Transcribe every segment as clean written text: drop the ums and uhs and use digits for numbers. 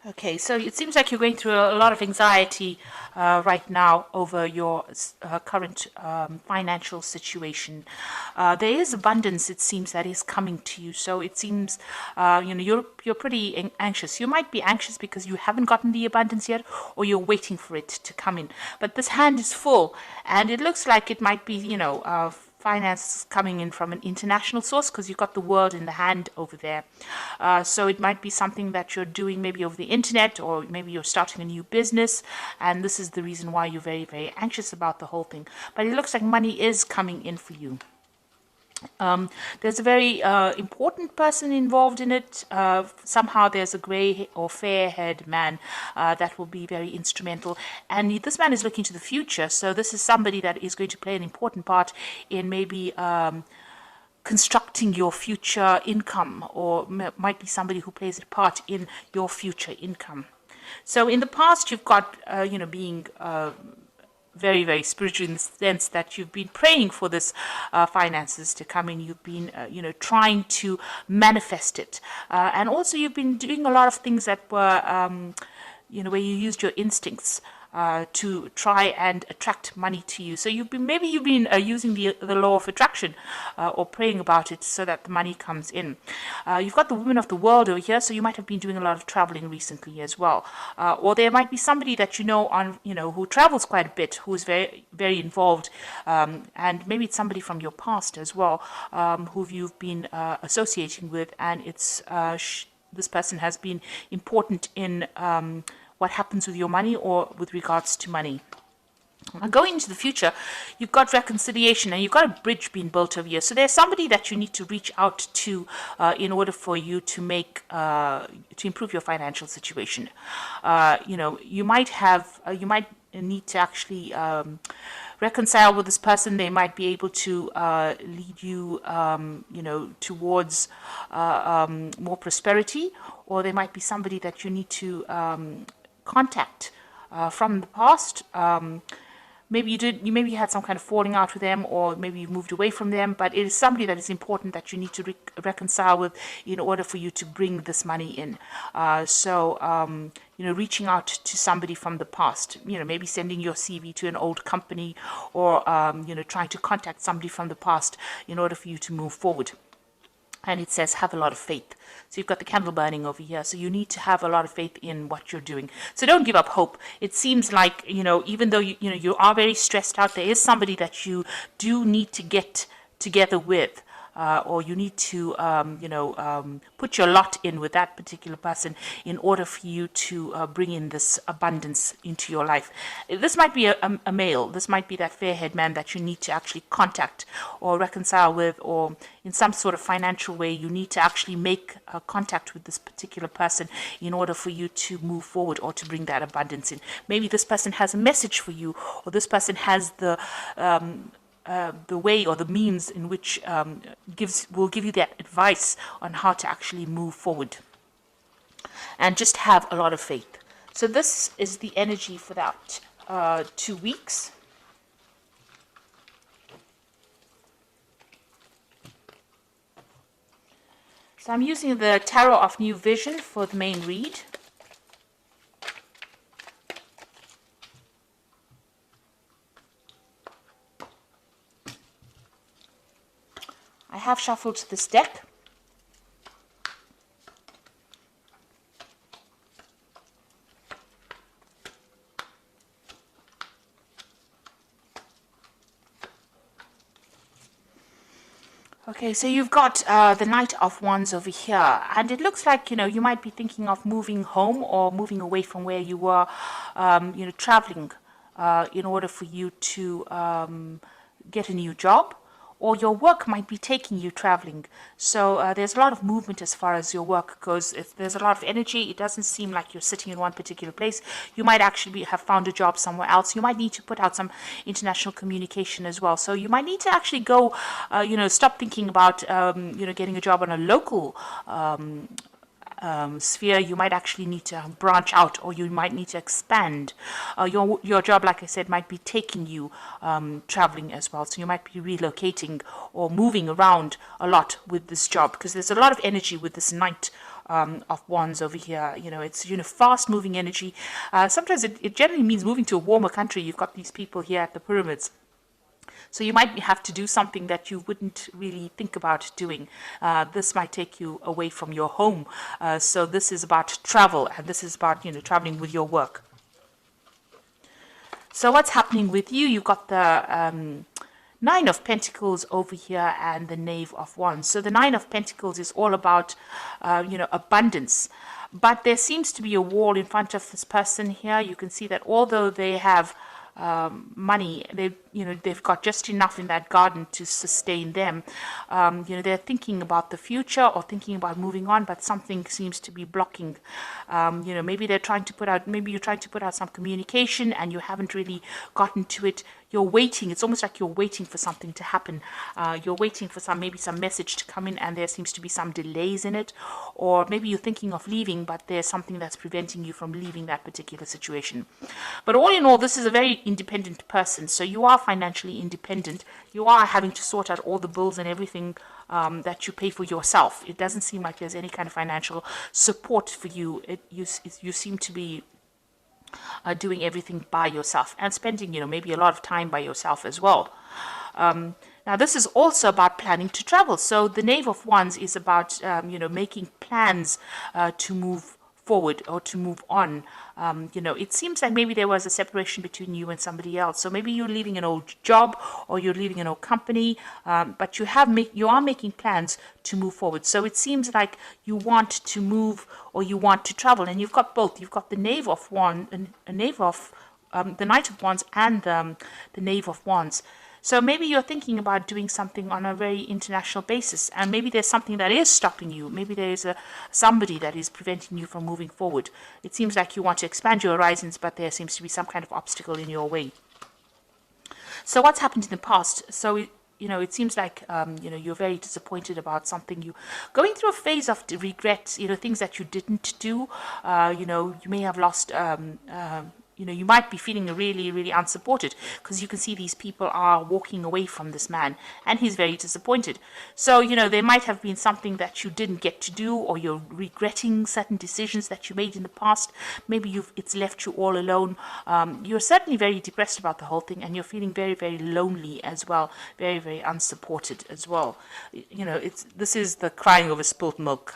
Okay, so it seems like you're going through a lot of anxiety right now over your current financial situation. There is abundance, it seems, that is coming to you. So it seems, you're pretty anxious. You might be anxious because you haven't gotten the abundance yet, or you're waiting for it to come in. But this hand is full, and it looks like it might be, finance coming in from an international source because you've got the world in the hand over there. So it might be something that you're doing maybe over the internet, or maybe you're starting a new business, and this is the reason why you're very, very anxious about the whole thing. But it looks like money is coming in for you. There's a very important person involved in it. Somehow there's a grey or fair-haired man that will be very instrumental. And this man is looking to the future. So this is somebody that is going to play an important part in maybe constructing your future income, or might be somebody who plays a part in your future income. So in the past, you've got, being very, very spiritual in the sense that you've been praying for this finances to come in. You've been, trying to manifest it. And also you've been doing a lot of things that were, where you used your instincts to try and attract money to you. So you've been using the law of attraction or praying about it so that the money comes in. You've got the woman of the world over here, so you might have been doing a lot of traveling recently as well. Or there might be somebody that who travels quite a bit, who is very, very involved, and maybe it's somebody from your past as well, who you've been associating with, and it's this person has been important in what happens with your money or with regards to money. Going into the future, you've got reconciliation and you've got a bridge being built over here. So there's somebody that you need to reach out to in order for you to to improve your financial situation. You might need to actually reconcile with this person. They might be able to lead you, towards more prosperity, or they might be somebody that you need to contact from the past. Maybe you had some kind of falling out with them, or maybe you moved away from them, but it is somebody that is important that you need to reconcile with in order for you to bring this money in. Reaching out to somebody from the past, maybe sending your CV to an old company, or, trying to contact somebody from the past in order for you to move forward. And it says, have a lot of faith. So you've got the candle burning over here. So you need to have a lot of faith in what you're doing. So don't give up hope. It seems like, even though you are very stressed out, there is somebody that you do need to get together with. Or you need to, put your lot in with that particular person in order for you to bring in this abundance into your life. This might be a male. This might be that fair-haired man that you need to actually contact or reconcile with, or in some sort of financial way, you need to actually make contact with this particular person in order for you to move forward or to bring that abundance in. Maybe this person has a message for you, or this person has the way or the means in which will give you that advice on how to actually move forward. And just have a lot of faith. So this is the energy for that 2 weeks. So I'm using the Tarot of New Vision for the main read. I have shuffled this deck. Okay, so you've got the Knight of Wands over here, and it looks like, you might be thinking of moving home or moving away from where you were, traveling in order for you to get a new job. Or your work might be taking you traveling. So there's a lot of movement as far as your work goes. If there's a lot of energy, it doesn't seem like you're sitting in one particular place. You might actually have found a job somewhere else. You might need to put out some international communication as well. So you might need to actually go, stop thinking about, getting a job on a local sphere. You might actually need to branch out, or you might need to expand. Your job, like I said, might be taking you traveling as well. So you might be relocating or moving around a lot with this job, because there's a lot of energy with this Knight of Wands over here. It's, fast moving energy. Sometimes it generally means moving to a warmer country. You've got these people here at the pyramids. So you might have to do something that you wouldn't really think about doing. This might take you away from your home. So this is about travel, and this is about, traveling with your work. So what's happening with you? You've got the Nine of Pentacles over here and the Knave of Wands. So the Nine of Pentacles is all about, abundance. But there seems to be a wall in front of this person here. You can see that although they have money, they've got just enough in that garden to sustain them. They're thinking about the future or thinking about moving on, but something seems to be blocking. Maybe you're trying to put out some communication and you haven't really gotten to it. You're waiting. It's almost like you're waiting for something to happen. You're waiting for maybe some message to come in, and there seems to be some delays in it. Or maybe you're thinking of leaving, but there's something that's preventing you from leaving that particular situation. But all in all, this is a very independent person. So you are financially independent. You are having to sort out all the bills and everything that you pay for yourself. It doesn't seem like there's any kind of financial support for you. You seem to be doing everything by yourself and spending, maybe a lot of time by yourself as well. Now, this is also about planning to travel. So the Knave of Wands is about, making plans to move forward or to move on. It seems like maybe there was a separation between you and somebody else. So maybe you're leaving an old job or you're leaving an old company, but you are making plans to move forward. So it seems like you want to move or you want to travel, and you've got both. You've got the Knave of Wands, the Knight of Wands, and the Knave of Wands. So maybe you're thinking about doing something on a very international basis, and maybe there's something that is stopping you. Maybe there is somebody that is preventing you from moving forward. It seems like you want to expand your horizons, but there seems to be some kind of obstacle in your way. So what's happened in the past? So it seems like you're very disappointed about something. You going through a phase of regrets. Things that you didn't do. You may have lost. You might be feeling really, really unsupported because you can see these people are walking away from this man and he's very disappointed. So, there might have been something that you didn't get to do, or you're regretting certain decisions that you made in the past. Maybe it's left you all alone. You're certainly very depressed about the whole thing, and you're feeling very, very lonely as well, very, very unsupported as well. This is the crying over spilt milk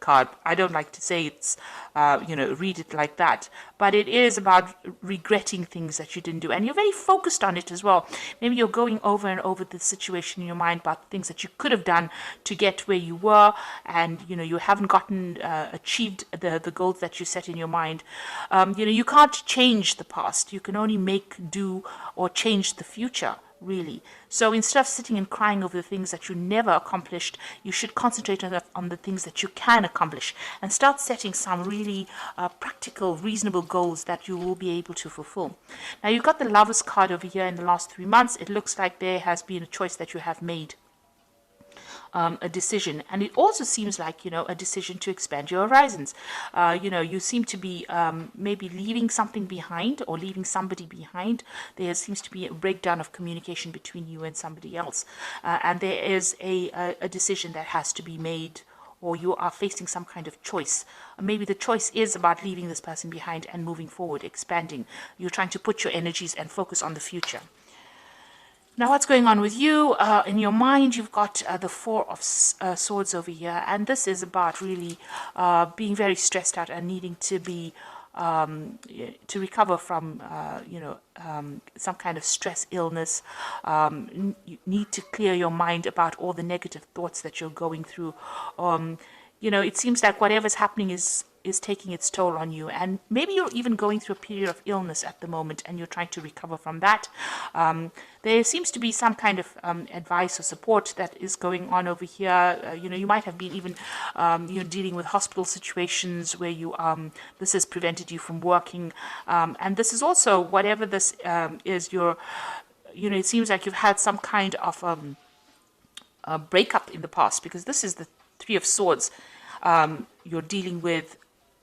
card. I don't like to say it's, read it like that, but it is about regretting things that you didn't do, and you're very focused on it as well. Maybe you're going over and over the situation in your mind about things that you could have done to get where you were, and you haven't achieved the goals that you set in your mind. You can't change the past. You can only make do or change the future, really. So instead of sitting and crying over the things that you never accomplished, you should concentrate on the things that you can accomplish and start setting some really practical, reasonable goals that you will be able to fulfill. Now, you've got the Lovers card over here. In the last 3 months, it looks like there has been a choice that you have made. A decision, and it also seems like a decision to expand your horizons. You seem to be maybe leaving something behind or leaving somebody behind. There seems to be a breakdown of communication between you and somebody else, and there is a decision that has to be made, or you are facing some kind of choice. Maybe the choice is about leaving this person behind and moving forward, expanding. You're trying to put your energies and focus on the future. Now, what's going on with you? In your mind, you've got the Four of Swords over here, and this is about really being very stressed out and needing to be to recover from some kind of stress, illness. You need to clear your mind about all the negative thoughts that you're going through. It seems like whatever's happening is taking its toll on you, and maybe you're even going through a period of illness at the moment and you're trying to recover from that. There seems to be some kind of advice or support that is going on over here. You might have been even dealing with hospital situations where this has prevented you from working, and this is also, whatever this is, it seems like you've had some kind of a breakup in the past, because this is the Three of Swords you're dealing with,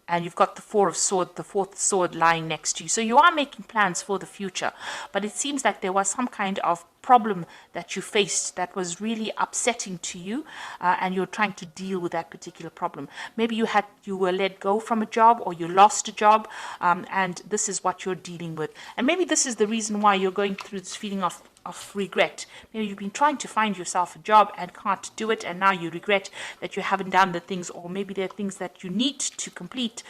and you've got the Four of Swords, the fourth sword lying next to you. So you are making plans for the future, but it seems like there was some kind of problem that you faced that was really upsetting to you, and you're trying to deal with that particular problem. Maybe you were let go from a job, or you lost a job, and this is what you're dealing with. And maybe this is the reason why you're going through this feeling of regret. Maybe you've been trying to find yourself a job and can't do it, and now you regret that you haven't done the things, or maybe there are things that you need to complete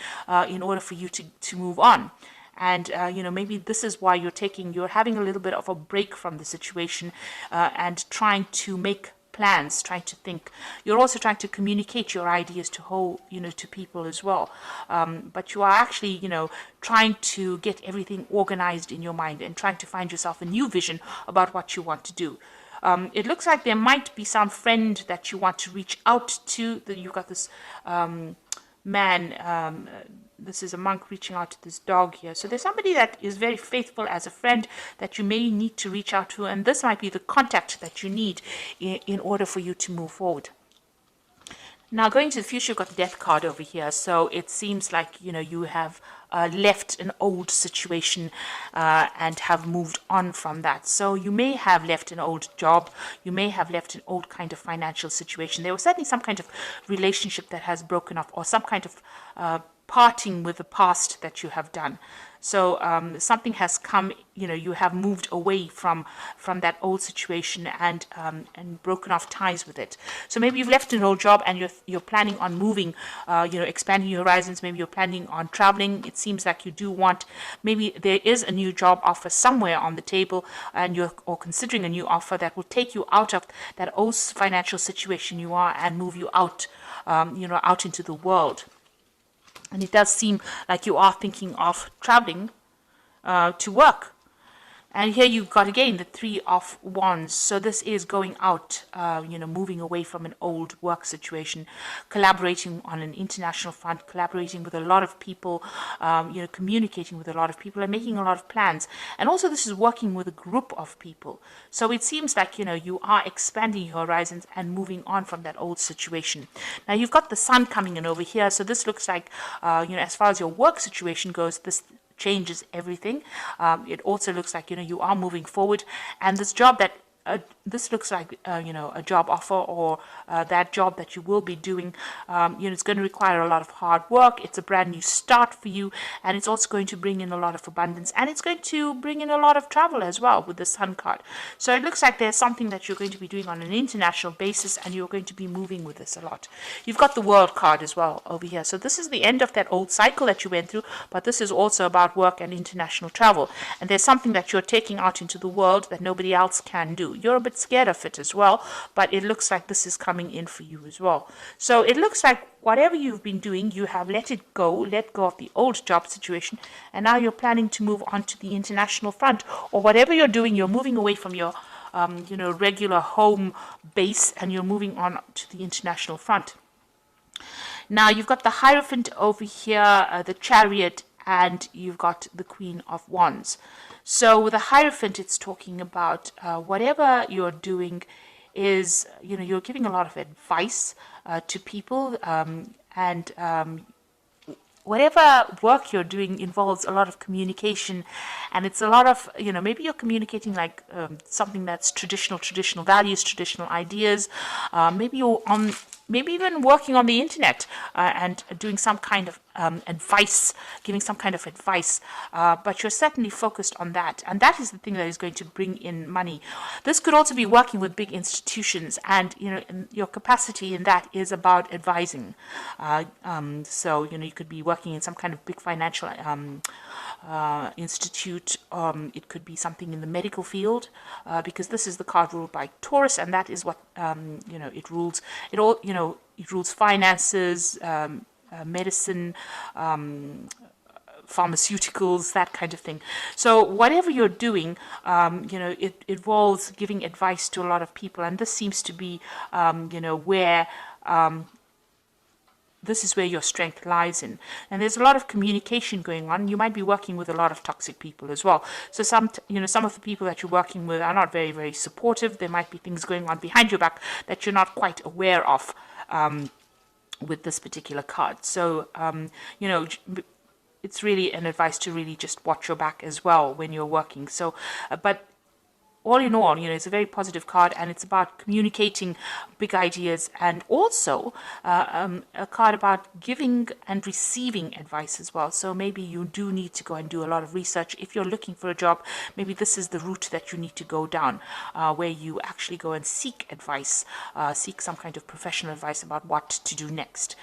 in order for you to move on. And maybe this is why you're having a little bit of a break from the situation, and trying to make plans, trying to think. You're also trying to communicate your ideas to people as well. But you are actually, trying to get everything organized in your mind and trying to find yourself a new vision about what you want to do. It looks like there might be some friend that you want to reach out to. That you've got this man. This is a monk reaching out to this dog here. So there's somebody that is very faithful as a friend that you may need to reach out to, and this might be the contact that you need in order for you to move forward. Now, going to the future, you've got the Death card over here. So it seems like, you have left an old situation and have moved on from that. So you may have left an old job. You may have left an old kind of financial situation. There was certainly some kind of relationship that has broken off, or some kind of parting with the past that you have done. So something has come, you have moved away from that old situation and broken off ties with it. So maybe you've left an old job and you're planning on moving, expanding your horizons. Maybe you're planning on traveling. It seems like you do want, maybe there is a new job offer somewhere on the table, and you're considering a new offer that will take you out of that old financial situation you are and move you out, out into the world. And it does seem like you are thinking of traveling to work. And here you've got again the Three of Wands. So this is going out, moving away from an old work situation, collaborating on an international front, collaborating with a lot of people, communicating with a lot of people and making a lot of plans. And also this is working with a group of people. So it seems like, you are expanding your horizons and moving on from that old situation. Now you've got the Sun coming in over here. So this looks like, as far as your work situation goes, this changes everything. It also looks like you are moving forward, and this job that this looks like a job offer, or that job that you will be doing. It's going to require a lot of hard work. It's a brand new start for you, and it's also going to bring in a lot of abundance, and it's going to bring in a lot of travel as well with the Sun card. So it looks like there's something that you're going to be doing on an international basis, and you're going to be moving with this a lot. You've got the World card as well over here. So this is the end of that old cycle that you went through, but this is also about work and international travel. And there's something that you're taking out into the world that nobody else can do. You're a bit scared of it as well, but it looks like this is coming in for you as well. So it looks like whatever you've been doing, you have let go of the old job situation, and now you're planning to move on to the international front, or whatever you're doing, you're moving away from your regular home base, and you're moving on to the international front. Now you've got the Hierophant over here, the Chariot, and you've got the Queen of Wands. So with the Hierophant, it's talking about whatever you're doing is, you're giving a lot of advice to people, and whatever work you're doing involves a lot of communication, and it's a lot of, maybe you're communicating like something that's traditional values, traditional ideas. Maybe you're maybe even working on the internet and doing some kind of advice, giving some kind of advice, but you're certainly focused on that, and that is the thing that is going to bring in money. This could also be working with big institutions, and your capacity in that is about advising. So you could be working in some kind of big financial institute. It could be something in the medical field, because this is the card ruled by Taurus, and that is what it rules. It rules finances, medicine, pharmaceuticals, that kind of thing. So whatever you're doing, it involves giving advice to a lot of people, and this seems to be, where this is where your strength lies in. And there's a lot of communication going on. You might be working with a lot of toxic people as well. So some of the people that you're working with are not very, very supportive. There might be things going on behind your back that you're not quite aware of with this particular card. So, it's really an advice to really just watch your back as well when you're working. So, but all in all, it's a very positive card, and it's about communicating big ideas, and also a card about giving and receiving advice as well. So maybe you do need to go and do a lot of research. If you're looking for a job, maybe this is the route that you need to go down, where you actually go and seek advice, seek some kind of professional advice about what to do next.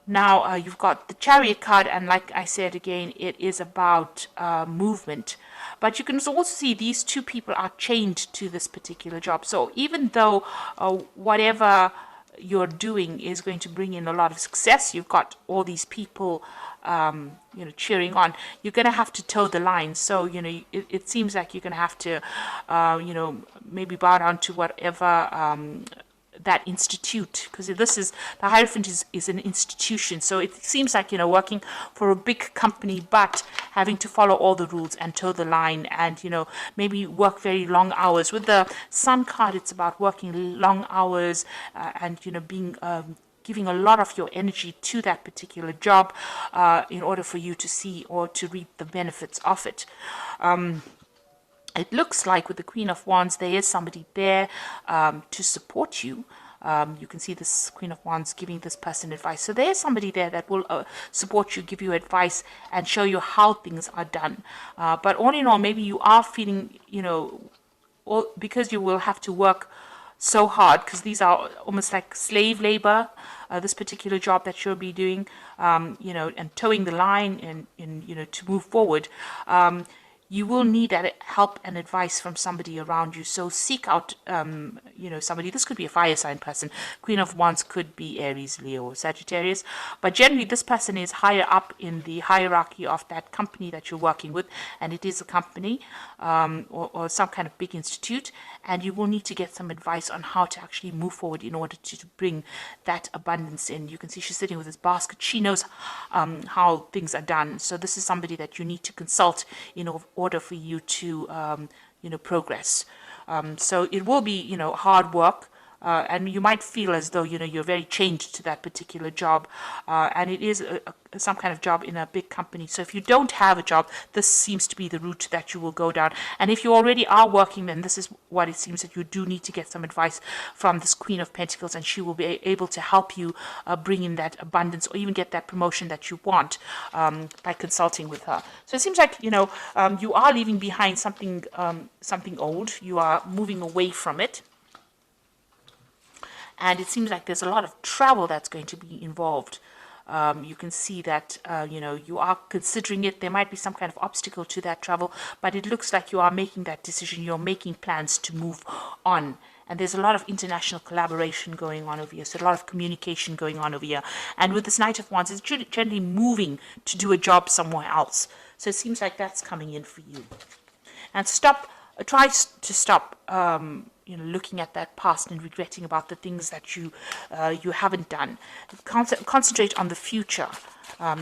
Now you've got the Chariot card, and like I said again, it is about movement. But you can also see these two people are chained to this particular job. So even though whatever you're doing is going to bring in a lot of success, you've got all these people cheering on, you're going to have to toe the line. So it seems like you're going to have to maybe bow down to whatever that institute, because this is the Hierophant is an institution. So it seems like working for a big company, but having to follow all the rules and toe the line, and maybe work very long hours. With the Sun card, it's about working long hours, and being giving a lot of your energy to that particular job in order for you to see or to reap the benefits of it. It looks like with the Queen of Wands, there is somebody there to support you. You can see this Queen of Wands giving this person advice. So there's somebody there that will support you, give you advice, and show you how things are done. But all in all, maybe you are feeling, because you will have to work so hard, because these are almost like slave labor, this particular job that you'll be doing, and towing the line and to move forward. You will need that help and advice from somebody around you. So seek out, somebody. This could be a fire sign person. Queen of Wands could be Aries, Leo, or Sagittarius. But generally, this person is higher up in the hierarchy of that company that you're working with. And it is a company or some kind of big institute. And you will need to get some advice on how to actually move forward in order to bring that abundance in. You can see she's sitting with this basket. She knows how things are done. So this is somebody that you need to consult in order for you to progress. So it will be hard work, and you might feel as though you're very chained to that particular job, and it is some kind of job in a big company. So if you don't have a job, this seems to be the route that you will go down. And if you already are working, then this is what it seems that you do need to get some advice from this Queen of Pentacles, and she will be able to help you bring in that abundance, or even get that promotion that you want by consulting with her. So it seems like you are leaving behind something old. You are moving away from it. And it seems like there's a lot of travel that's going to be involved. You can see that, you are considering it. There might be some kind of obstacle to that travel, but it looks like you are making that decision. You're making plans to move on. And there's a lot of international collaboration going on over here. So a lot of communication going on over here. And with this Knight of Wands, it's generally moving to do a job somewhere else. So it seems like that's coming in for you. And try to stop looking at that past and regretting about the things that you haven't done. Concentrate on the future,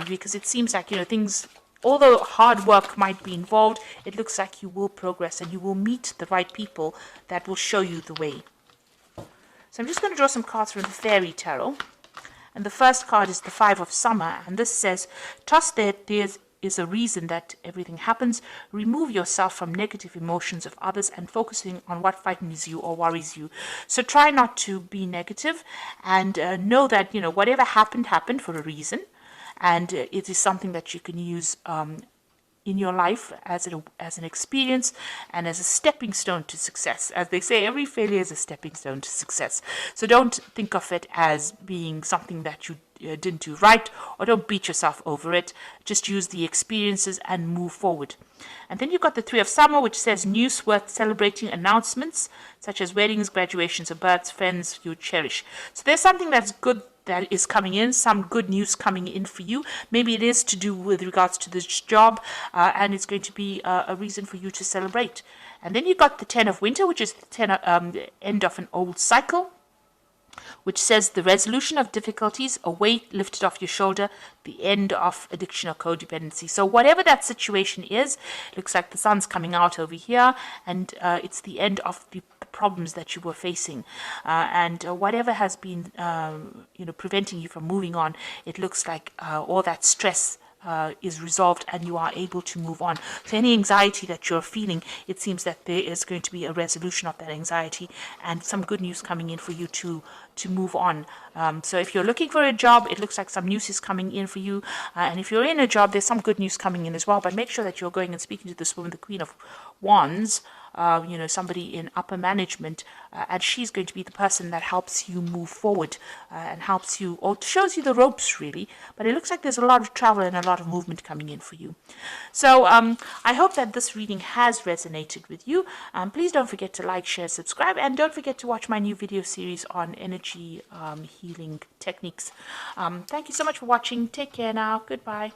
because it seems like things, although hard work might be involved, it looks like you will progress and you will meet the right people that will show you the way. So I'm just going to draw some cards from the Fairy Tarot, and the first card is the Five of Summer, and this says, trust that there's is a reason that everything happens. Remove yourself from negative emotions of others and focusing on what frightens you or worries you. So try not to be negative, and know that whatever happened for a reason, and it is something that you can use in your life as an experience and as a stepping stone to success. As they say, every failure is a stepping stone to success. So don't think of it as being something that you didn't do right, or don't beat yourself over it. Just use the experiences and move forward. And then you've got the Three of Summer, which says news worth celebrating, announcements such as weddings, graduations, or births, friends you cherish. So there's something that's good that is coming in, some good news coming in for you. Maybe it is to do with regards to this job, and it's going to be a reason for you to celebrate. And then you've got the Ten of Winter, which is the end of an old cycle, which says the resolution of difficulties, a weight lifted off your shoulder, the end of addiction or codependency. So whatever that situation is, it looks like the sun's coming out over here, and it's the end of the problems that you were facing, and whatever has been preventing you from moving on, it looks like all that stress is resolved and you are able to move on. So any anxiety that you're feeling, it seems that there is going to be a resolution of that anxiety and some good news coming in for you to move on. So if you're looking for a job, it looks like some news is coming in for you. And if you're in a job, there's some good news coming in as well. But make sure that you're going and speaking to this woman, the Queen of Wands, somebody in upper management, and she's going to be the person that helps you move forward and helps you, or shows you the ropes really. But it looks like there's a lot of travel and a lot of movement coming in for you. So I hope that this reading has resonated with you. Please don't forget to like, share, subscribe, and don't forget to watch my new video series on energy healing techniques. Thank you so much for watching. Take care now. Goodbye.